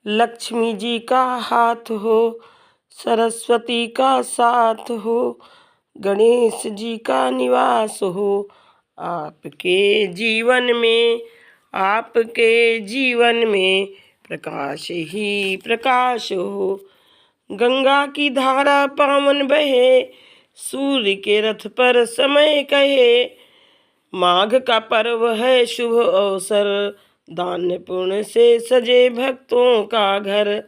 लक्ष्मी जी का हाथ हो, सरस्वती का साथ हो, गणेश जी का निवास हो, आपके जीवन में, आपके जीवन में प्रकाश ही प्रकाश हो। गंगा की धारा पावन बहे, सूर्य के रथ पर समय कहे, माघ का पर्व है शुभ अवसर, दान पुण्य से सजे भक्तों का घर,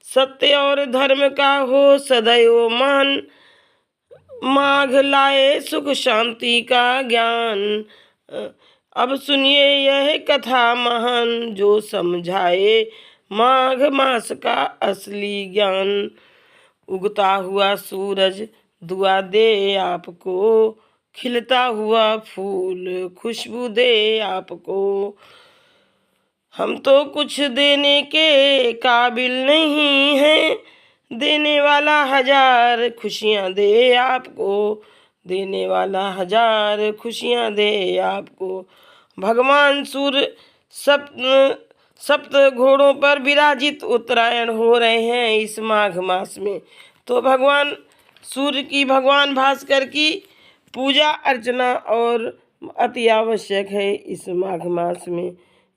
सत्य और धर्म का हो सदैव मान, माघ लाए सुख शांति का ज्ञान। अब सुनिए यह कथा महान, जो समझाए माघ मास का असली ज्ञान। उगता हुआ सूरज दुआ दे आपको, खिलता हुआ फूल खुशबू दे आपको। हम तो कुछ देने के काबिल नहीं हैं, देने वाला हजार खुशियाँ दे आपको, देने वाला हजार खुशियाँ दे आपको। भगवान सूर्य सप्त घोड़ों पर विराजित उत्तरायण हो रहे हैं इस माघ मास में। तो भगवान सूर्य की, भगवान भास्कर की पूजा अर्चना और अति आवश्यक है इस माघ मास में।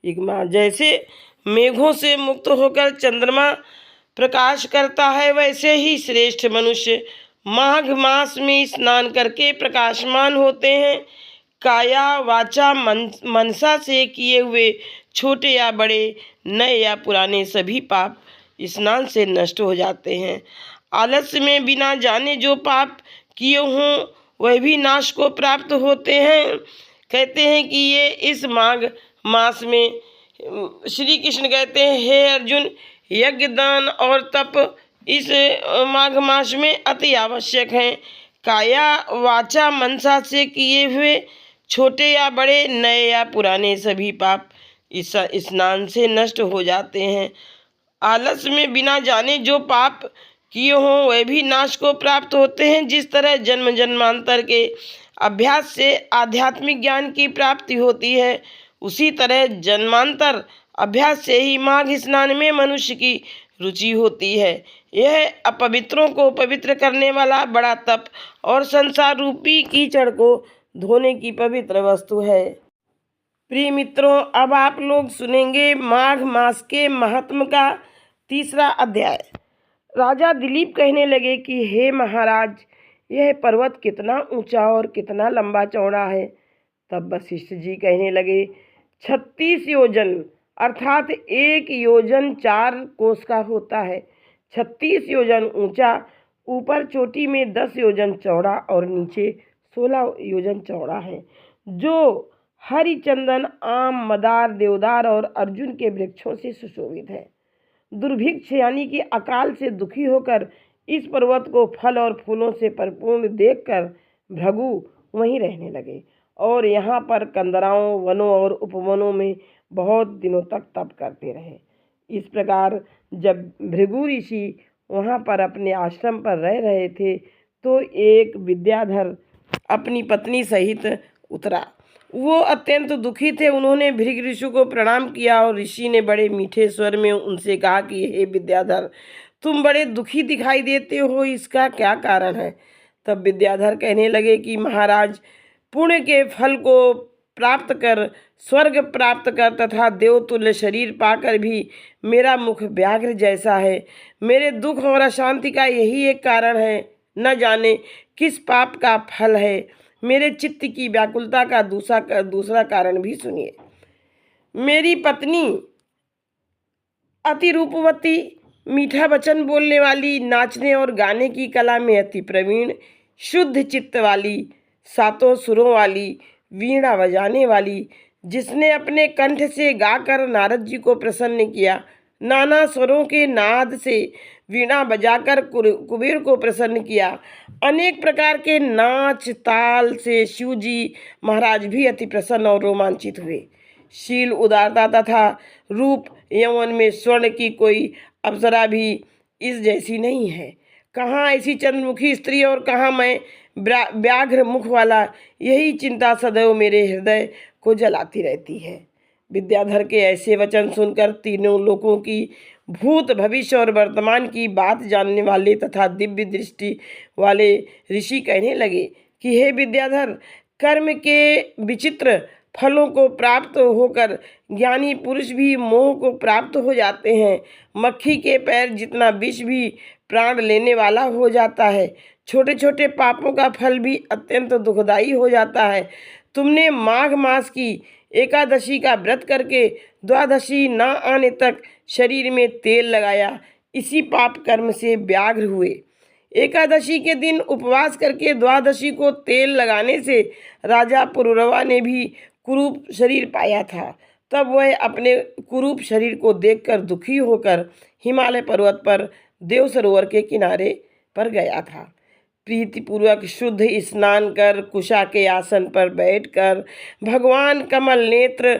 एक माह जैसे मेघों से मुक्त होकर चंद्रमा प्रकाश करता है, वैसे ही श्रेष्ठ मनुष्य माघ मास में स्नान करके प्रकाशमान होते हैं। काया वाचा मनसा से किए हुए छोटे या बड़े, नए या पुराने सभी पाप स्नान से नष्ट हो जाते हैं। आलस्य में बिना जाने जो पाप किए हों वह भी नाश को प्राप्त होते हैं। कहते हैं कि ये इस माघ मास में श्री कृष्ण कहते हैं, हे अर्जुन, यज्ञ दान और तप इस माघ मास में अति आवश्यक हैं। काया वाचा मनसा से किए हुए छोटे या बड़े, नए या पुराने सभी पाप इस स्नान से नष्ट हो जाते हैं। आलस में बिना जाने जो पाप किए हों वह भी नाश को प्राप्त होते हैं। जिस तरह जन्म जन्मांतर के अभ्यास से आध्यात्मिक ज्ञान की प्राप्ति होती है, उसी तरह जन्मांतर अभ्यास से ही माघ स्नान में मनुष्य की रुचि होती है। यह अपवित्रों को पवित्र करने वाला बड़ा तप और संसार रूपी कीचड़ को धोने की पवित्र वस्तु है। प्रिय मित्रों, अब आप लोग सुनेंगे माघ मास के महात्म का तीसरा अध्याय। राजा दिलीप कहने लगे कि हे महाराज, यह पर्वत कितना ऊंचा और कितना लंबा चौड़ा है। तब वशिष्ठ जी कहने लगे, 36 योजन अर्थात 1 योजन 4 कोस का होता है। 36 योजन ऊंचा, ऊपर चोटी में 10 योजन चौड़ा और नीचे 16 योजन चौड़ा है, जो हरिचंदन, आम, मदार, देवदार और अर्जुन के वृक्षों से सुशोभित है। दुर्भिक्ष यानी कि अकाल से दुखी होकर इस पर्वत को फल और फूलों से परिपूर्ण देखकर भृगु वहीं रहने लगे और यहाँ पर कंदराओं, वनों और उपवनों में बहुत दिनों तक तप करते रहे। इस प्रकार जब भृगु ऋषि वहाँ पर अपने आश्रम पर रह रहे थे तो एक विद्याधर अपनी पत्नी सहित उतरा। वो अत्यंत दुखी थे। उन्होंने भृगु ऋषि को प्रणाम किया और ऋषि ने बड़े मीठे स्वर में उनसे कहा कि हे विद्याधर, तुम बड़े दुखी दिखाई देते हो, इसका क्या कारण है। तब विद्याधर कहने लगे कि महाराज, पुण्य के फल को प्राप्त कर, स्वर्ग प्राप्त कर तथा देवतुल्य शरीर पाकर भी मेरा मुख व्याघ्र जैसा है। मेरे दुख और अशांति का यही एक कारण है, न जाने किस पाप का फल है। मेरे चित्त की व्याकुलता का दूसरा कारण भी सुनिए। मेरी पत्नी अति रूपवती, मीठा वचन बोलने वाली, नाचने और गाने की कला में अति प्रवीण, शुद्ध चित्त वाली, 7 सुरों वाली, वीणा बजाने वाली, जिसने अपने कंठ से गाकर नारद जी को प्रसन्न किया, नाना स्वरों के नाद से वीणा बजाकर कुबेर को प्रसन्न किया, अनेक प्रकार के नाच ताल से शिव जी महाराज भी अति प्रसन्न और रोमांचित हुए। शील, उदारता तथा रूप यौवन में स्वर्ण की कोई अप्सरा भी इस जैसी नहीं है। कहाँ ऐसी चंद्रमुखी स्त्री और कहाँ मैं व्याघ्र मुख वाला, यही चिंता सदैव मेरे हृदय को जलाती रहती है। विद्याधर के ऐसे वचन सुनकर तीनों लोगों की भूत भविष्य और वर्तमान की बात जानने वाले तथा दिव्य दृष्टि वाले ऋषि कहने लगे कि हे विद्याधर, कर्म के विचित्र फलों को प्राप्त होकर ज्ञानी पुरुष भी मोह को प्राप्त हो जाते हैं। मक्खी के पैर जितना विष भी प्राण लेने वाला हो जाता है। छोटे छोटे पापों का फल भी अत्यंत दुखदायी हो जाता है। तुमने माघ मास की एकादशी का व्रत करके द्वादशी न आने तक शरीर में तेल लगाया, इसी पाप कर्म से व्याघ्र हुए। एकादशी के दिन उपवास करके द्वादशी को तेल लगाने से राजा पुरुरवा ने भी कुरूप शरीर पाया था। तब वह अपने कुरूप शरीर को देखकर दुखी होकर हिमालय पर्वत पर देव सरोवर के किनारे पर गया था। प्रीतिपूर्वक शुद्ध स्नान कर कुशा के आसन पर बैठकर भगवान कमल नेत्र,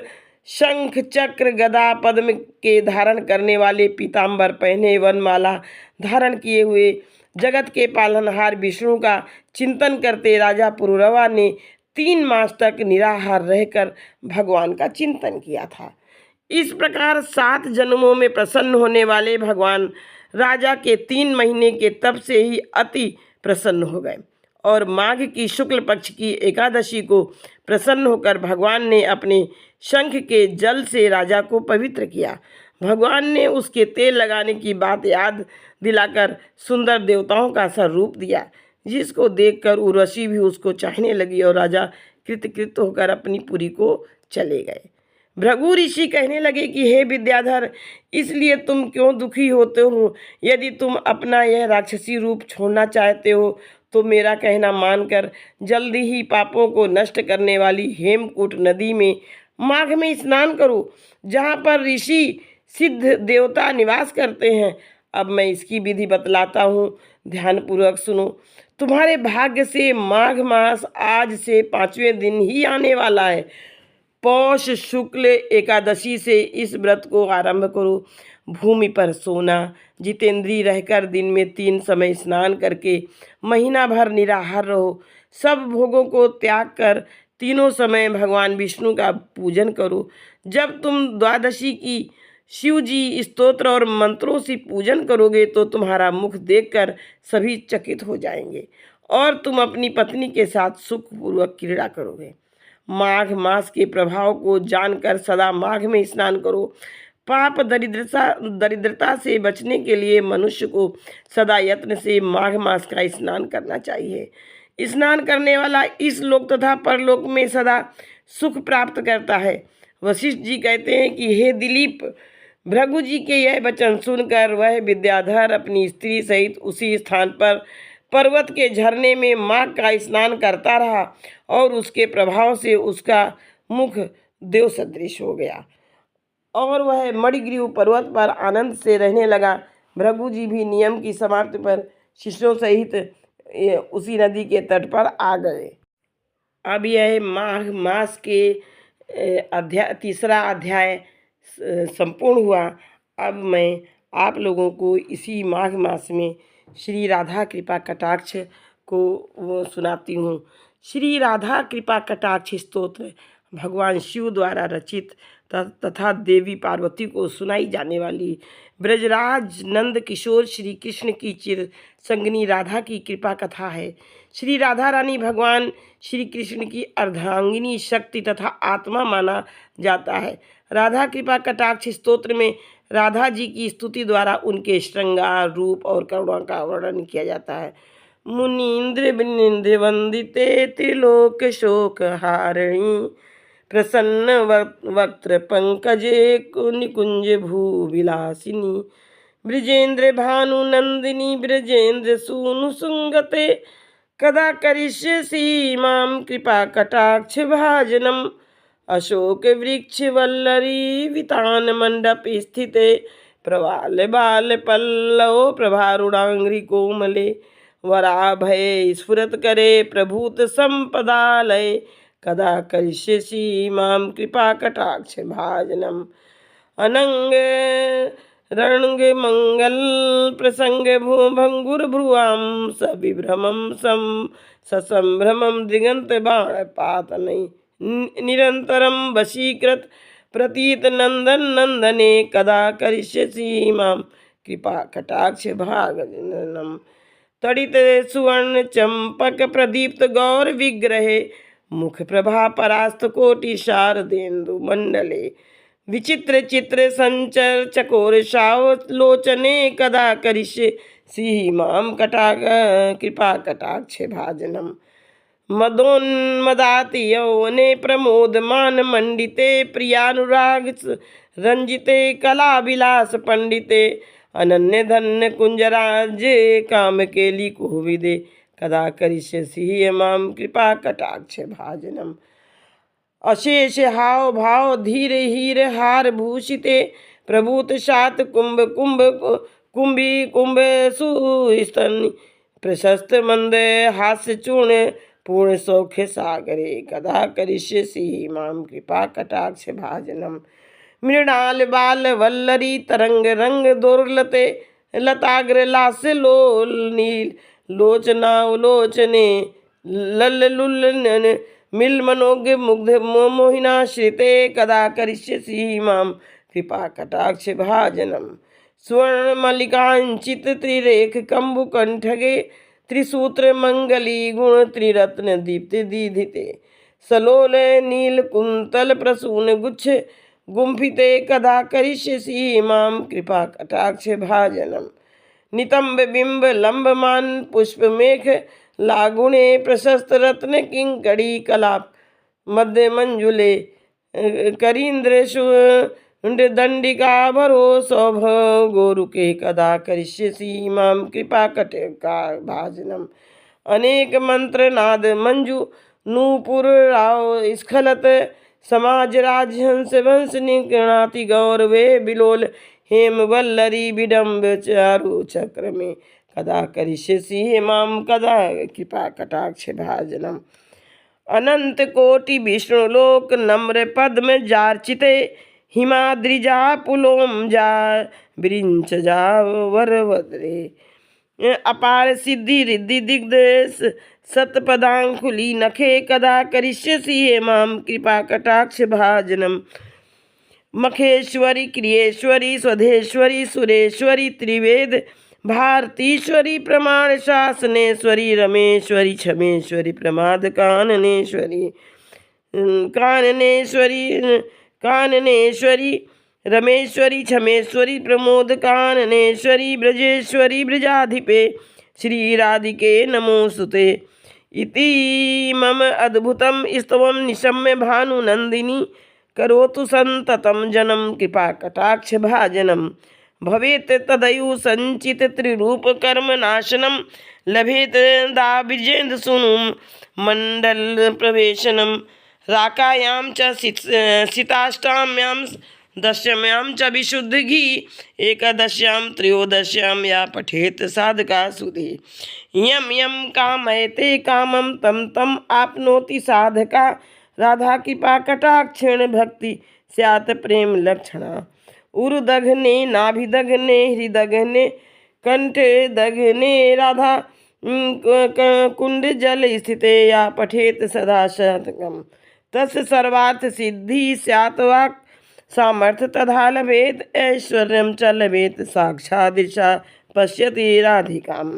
शंख चक्र गदा पद्म के धारण करने वाले पीताम्बर पहने वनमाला धारण किए हुए जगत के पालनहार विष्णु का चिंतन करते राजा पुरुरवा ने 3 मास तक निराहार रहकर भगवान का चिंतन किया था। इस प्रकार 7 जन्मों में प्रसन्न होने वाले भगवान राजा के 3 महीने के तप से ही अति प्रसन्न हो गए और माघ की शुक्ल पक्ष की एकादशी को प्रसन्न होकर भगवान ने अपने शंख के जल से राजा को पवित्र किया। भगवान ने उसके तेल लगाने की बात याद दिलाकर सुंदर देवताओं का सा रूप दिया, जिसको देखकर उर्वशी भी उसको चाहने लगी और राजा कृतकृत होकर अपनी पुरी को चले गए। भृगु ऋषि कहने लगे कि हे विद्याधर, इसलिए तुम क्यों दुखी होते हो? यदि तुम अपना यह राक्षसी रूप छोड़ना चाहते हो तो मेरा कहना मानकर जल्दी ही पापों को नष्ट करने वाली हेमकूट नदी में माघ में स्नान करो, जहाँ पर ऋषि सिद्ध देवता निवास करते हैं। अब मैं इसकी विधि बतलाता हूँ, ध्यानपूर्वक सुनो। तुम्हारे भाग्य से माघ मास आज से 5वें दिन ही आने वाला है। पौष शुक्ल एकादशी से इस व्रत को आरंभ करो। भूमि पर सोना, जितेंद्रिय रहकर दिन में 3 समय स्नान करके महीना भर निराहार रहो। सब भोगों को त्याग कर तीनों समय भगवान विष्णु का पूजन करो। जब तुम द्वादशी की शिव जी स्तोत्र और मंत्रों से पूजन करोगे तो तुम्हारा मुख देखकर सभी चकित हो जाएंगे और तुम अपनी पत्नी के साथ सुखपूर्वक क्रीड़ा करोगे। माघ मास के प्रभाव को जानकर सदा माघ में स्नान करो। पाप दरिद्रता से बचने के लिए मनुष्य को सदा यत्न से माघ मास का स्नान करना चाहिए। स्नान करने वाला इस लोक तथा परलोक में सदा सुख प्राप्त करता है। वशिष्ठ जी कहते हैं कि हे दिलीप, भृगु जी के यह वचन सुनकर वह विद्याधर अपनी स्त्री सहित उसी स्थान पर पर्वत के झरने में माघ का स्नान करता रहा और उसके प्रभाव से उसका मुख देव सदृश हो गया और वह मणिग्रीव पर्वत पर आनंद से रहने लगा। भृगु जी भी नियम की समाप्ति पर शिष्यों सहित उसी नदी के तट पर आ गए। अब यह माघ मास के तीसरा अध्याय संपूर्ण हुआ। अब मैं आप लोगों को इसी माघ मास में श्री राधा कृपा कटाक्ष को सुनाती हूँ। श्री राधा कृपा कटाक्ष स्तोत्र भगवान शिव द्वारा रचित तथा देवी पार्वती को सुनाई जाने वाली ब्रजराज नंद किशोर श्री कृष्ण की चिर संगनी राधा की कृपा कथा है। श्री राधा रानी भगवान श्री कृष्ण की अर्धांगिनी शक्ति तथा आत्मा माना जाता है। राधा कृपा कटाक्ष स्तोत्र में राधा जी की स्तुति द्वारा उनके श्रृंगार, रूप और करुणा का वर्णन किया जाता है। मुनीन्द्र बिनिंद्र वंदिते त्रिलोक शोक हारिणी, प्रसन्न वक्त्र पंकजे निकुंज भू विलासिनी, ब्रजेंद्र भानु नंदिनी ब्रजेंद्र सूनु सुंगते, कदा करिष्यसि मां कृपा कटाक्ष भाजनम, अशोक वृक्ष वल्लरी वितान मंडप स्थिते, प्रवाल बाल पल्लव प्रभारुणांग्रि कोमले, वराभय स्फुरत करे प्रभूत संपदालय, कदा करिष्यसि मां कृपा कटाक्ष भाजनम, अनंग रणंग मंगल प्रसंग भंगुर भ्रुवाम सविभ्रमम ससंभ्रमम दिगंत बाण पातनई, निरंतरम वशीकृत प्रतीत नंदन नंदने कदा करिष्यसि मां कृपा कटाक्ष भाजनम। तड़ित सुवर्ण चंपक प्रदीप्त गौर विग्रहे मुख प्रभा परास्त कोटि शारदेन्दु मंडले विचित्र चित्र संचर चकोर सावलोचने कदा करिष्यसि मां कृपा कटाक्ष भाजनम। मदोन्मदाति यौवने प्रमोदमान मंडिते प्रियानुराग रंजिते कला विलास पंडिते अनन्य धन्य कुंजराज्य काम केली कोविदे कदा करिष्यसि मां कृपा कटाक्ष भाजनम। अशेष हाव भाव धीर हीर हार भूषिते प्रभूत सात कुंभ कुंभ कुंभी कुंभ सुस्तन प्रशस्त मंद हास्य चूर्ण पूर्ण सौख्य सागरे कदा करिष्यसि मां कृपा कटाक्ष भाजनम। मृणाल बाल वल्लरी तरंग रंग दुर्लते लताग्र लास्य लोल नील लोचनावलोचने लल्लुल्लन मिल मनोज्ञ मुग्ध मोहिनाश्रिते कदा करिष्यसि मां कृपा कटाक्ष भाजनम। स्वर्ण मल्लिकांचित त्रिरेख कंबुकंठगे त्रिसूत्र मंगली गुण त्रिरत्न दीप्ति दीधिते सलोल नील कुंतल प्रसून गुच्छ गुंफिते कदा करिष्यसि मां कृपा कटाक्ष भाजनम। नितंब बिंब लंबमान पुष्प मेघ लागुणे प्रशस्त रत्न किंकड़ी कलाप मध्य मंजुले करीन्द्र दंडिका भरो सौभ गोरुके कदा करिष्यसि मां कृपा कटका भाजनम। अनेक मंत्र नाद मंजु नूपुर राव स्खलत समाज राजहंस वंश निगणाति गौरवे बिलोल हेम वल्लरी विडम्ब चारु चक्र में कदा करिष्यसि मां कदा कृपा कटाक्ष भाजनम। अनंत कोटि विष्णुलोक नम्र पद्म जार्चिते हिमाद्रिजा पुलोम जा विरिंच जा वरवद्रे अपार सिद्धि रिद्धि दिग्ध सतपदांकुली नखे कदा करिष्यसि मां कृपा कटाक्ष भाजनम। मखेश्वरी क्रियेश्वरी स्वधेश्वरी सुरेश्वरी त्रिवेद भारतीश्वरी प्रमाण शासनेश्वरी रमेश्वरी क्षमेश्वरी प्रमाद काननेश्वरी काननेश्वरी रमेश्वरी क्षमेश्वरी प्रमोद काननेश्वरी ब्रजेश्वरी ब्रजाधिपे श्री राधिके नमोस्तुते इति मम अद्भुतम स्तवम निशम्य भानुनंदिनी करोतु संततम जनम कृपा कटाक्ष भाजनम। भवेत तदयु संचित त्रिरूप कर्म नाशनम लभेत दाविजेन्द्र सुनुम मंडल प्रवेशनम। राकायां च सिताष्टाम्यां दशम्यां च विशुद्ध घी एकादश्यां त्रयोदश्यां या पठेत साधका सुधे यम यम कामयते कामम तम तम आपनोति साधका। राधा कृपा कटाक्षेण भक्ति स्यात् प्रेम लक्षणा। उरुदघने नाभिदघने हृदघने कंठ दघने राधा कुंड जल स्थिते या पठेत सदा शतकम तस् सर्वार्थ सिद्धि स्यात् वाक् सामर्थ्य तथा लभेत ऐश्वर्यम च लभेत साक्षात् दिशा पश्यति राधिकाम।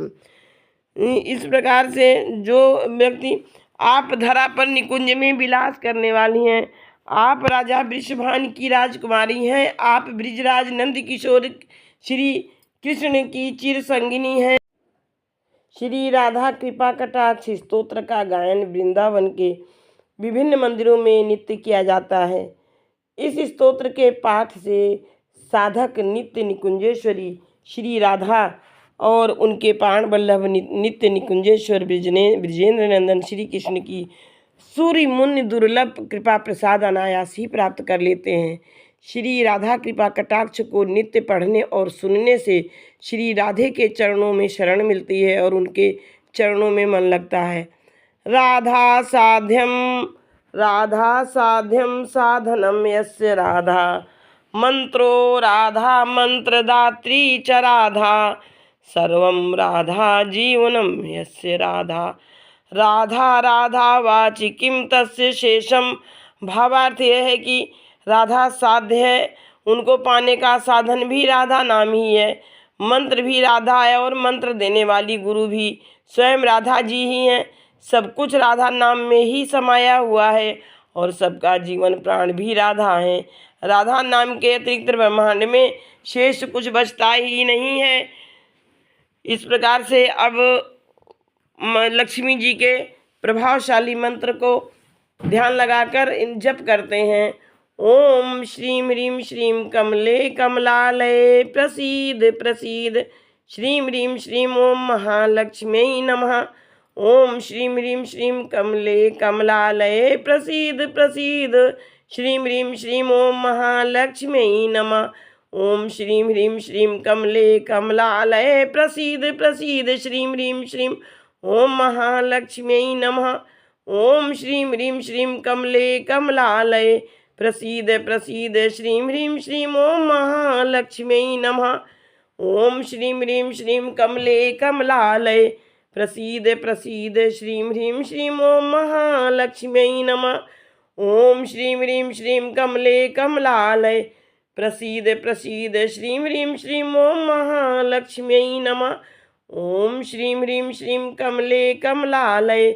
इस प्रकार से जो व्यक्ति आप धरा पर निकुंज में विलास करने वाली हैं, आप राजा वृषभान की राजकुमारी हैं, आप ब्रिजराज नंद किशोर श्री कृष्ण की चिर संगिनी हैं। श्री राधा कृपा कटाक्ष स्तोत्र का गायन वृंदावन के विभिन्न मंदिरों में नित्य किया जाता है। इस स्तोत्र के पाठ से साधक नित्य निकुंजेश्वरी श्री राधा और उनके प्राण वल्लभ नित्य निकुंजेश्वर ब्रिजेंद्र नंदन श्री कृष्ण की सूर्य मुनि दुर्लभ कृपा प्रसाद अनायास ही प्राप्त कर लेते हैं। श्री राधा कृपा कटाक्ष को नित्य पढ़ने और सुनने से श्री राधे के चरणों में शरण मिलती है और उनके चरणों में मन लगता है। राधा साध्यम साधनम यस्य राधा मंत्रो राधा मंत्रदात्री च राधा सर्वं राधा जीवनम यस्य राधा। राधा राधा वाचि किम तस्य शेषम। भावार्थ यह है कि राधा साध्य है, उनको पाने का साधन भी राधा नाम ही है। मंत्र भी राधा है और मंत्र देने वाली गुरु भी स्वयं राधा जी ही हैं। सब कुछ राधा नाम में ही समाया हुआ है और सबका जीवन प्राण भी राधा है। राधा नाम के अतिरिक्त ब्रह्मांड में शेष कुछ बचता ही नहीं है। इस प्रकार से अब लक्ष्मी जी के प्रभावशाली मंत्र को ध्यान लगाकर जप करते हैं। ओम श्रीं ह्रीं श्रीं कमले कमलालये प्रसीद प्रसीद। श्रीं ह्रीं श्रीं ओम महालक्ष्म्यै नमः। ओम श्रीं ह्रीं श्रीं कमले कमलालये प्रसीद प्रसीद। श्रीं ह्रीं श्रीं ओम महालक्ष्म्यै नमः। ओम श्रीं ह्रीं श्रीं कमले कमलालये प्रसीद प्रसीद। श्रीं ह्रीं श्रीं ओम महालक्ष्म्यै नमः। ओम श्रीं ह्रीं श्रीं कमले कमलालये प्रसीद प्रसीद। श्रीं ह्रीं श्रीं ओम महालक्ष्म्यै नमः। ओम श्रीं ह्रीं श्रीं कमले कमलालये प्रसीद प्रसीद। श्रीं ह्रीं श्रीं ओम महालक्ष्म्यै नमः। ओम श्रीं ह्रीं श्रीं कमले कमलालये प्रसीद प्रसीद। श्रीं ह्रीं श्रीं ओम महालक्ष्म्यै नमः। ओम श्रीं ह्रीं श्रीं कमले कमलालये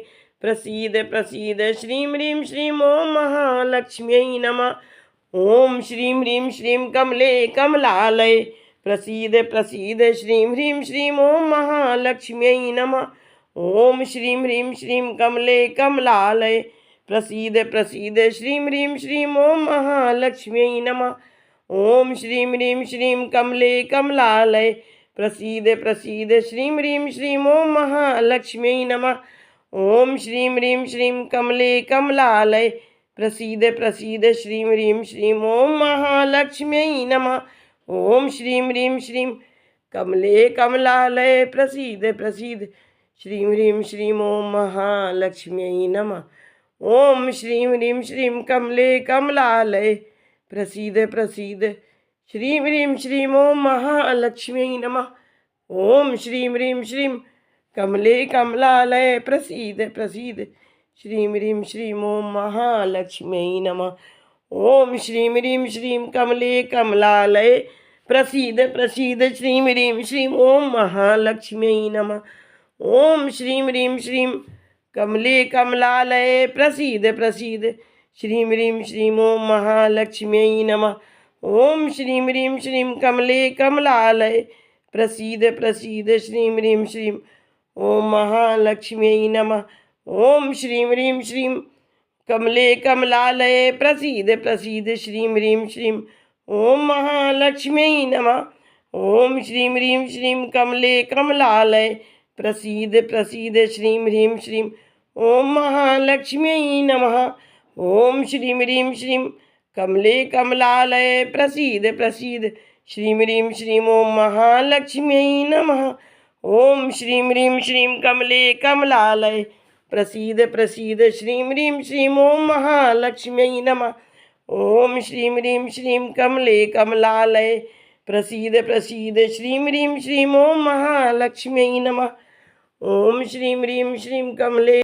प्रसीद प्रसीद। श्रीं ह्रीं श्रीं ओम महालक्ष्म्यै नमः। ओम श्रीं ह्रीं श्रीं कमले कमलालये प्रसीद प्रसीद। श्रीं ह्रीं श्रीं ओम महालक्ष्म्यै नमः। ओम श्रीं ह्रीं श्रीं कमले कमलालये प्रसीद प्रसीद। श्रीं ह्रीं श्रीं ओम महालक्ष्म्यै नमः। ओम श्रीं ह्रीं श्रीं कमले कमलालये प्रसीद प्रसीद। श्रीं ह्रीं श्रीं ओम महालक्ष्म्यै नमः। ओम श्रीं ह्रीं श्रीं कमले कमलालये प्रसीद प्रसीद। श्रीं ह्रीं श्रीं ओम महालक्ष्म्यै नमः। ओम श्रीं ह्रीं श्रीं कमले कमलालये प्रसीद प्रसीद। श्रीं ह्रीं श्रीं ओम महालक्ष्म्यै नमः। ओम श्रीं ह्रीं श्रीं कमले कमलालये प्रसीद प्रसीद। श्रीं ह्रीं श्रीं ओम महालक्ष्म्यै नमः। ओम श्रीं ह्रीं श्रीं कमले कमलालये प्रसीद प्रसीद। श्रीं ह्रीं श्रीं ओम महालक्ष्म्यै नमः। ओम श्रीं ह्रीं श्रीं कमले कमलालये प्रसीद प्रसीद। श्रीं ह्रीं श्रीं ओम महालक्ष्म्यै नमः। ओम श्रीं ह्रीं श्रीं कमले कमलालये प्रसीद प्रसीद। श्रीं ह्रीं श्रीं ओम महालक्ष्म्यै नमः। ओम श्रीं ह्रीं श्रीं कमले कमलालये प्रसीद प्रसीद। श्रीं ह्रीं श्रीं ओम महालक्ष्म्यै नमः। ओम श्रीं ह्रीं श्रीं कमले कमलालये प्रसीद प्रसीद। श्रीं ह्रीं श्रीं ओम महालक्ष्म्यै नमः। ओम श्रीं ह्रीं श्रीं कमले कमलालये प्रसीद प्रसीद। श्रीं ह्रीं श्रीं ओम महालक्ष्म्यै नमः। ओम श्रीं ह्रीं श्रीं कमले कमलालये प्रसीद प्रसीद। श्रीं ह्रीं श्रीं ओम महालक्ष्म्यै नमः। ओम श्रीं ह्रीं श्रीं कमले कमलालये प्रसीद प्रसीद। श्रीं ह्रीं श्रीं ओम महालक्ष्म्यै नमः। ओम श्रीं ह्रीं श्रीं कमले कमलालये प्रसीद प्रसीद। श्रीं ह्रीं श्रीं ओम महालक्ष्म्यै नमः। ओम श्रीं ह्रीं श्रीं कमले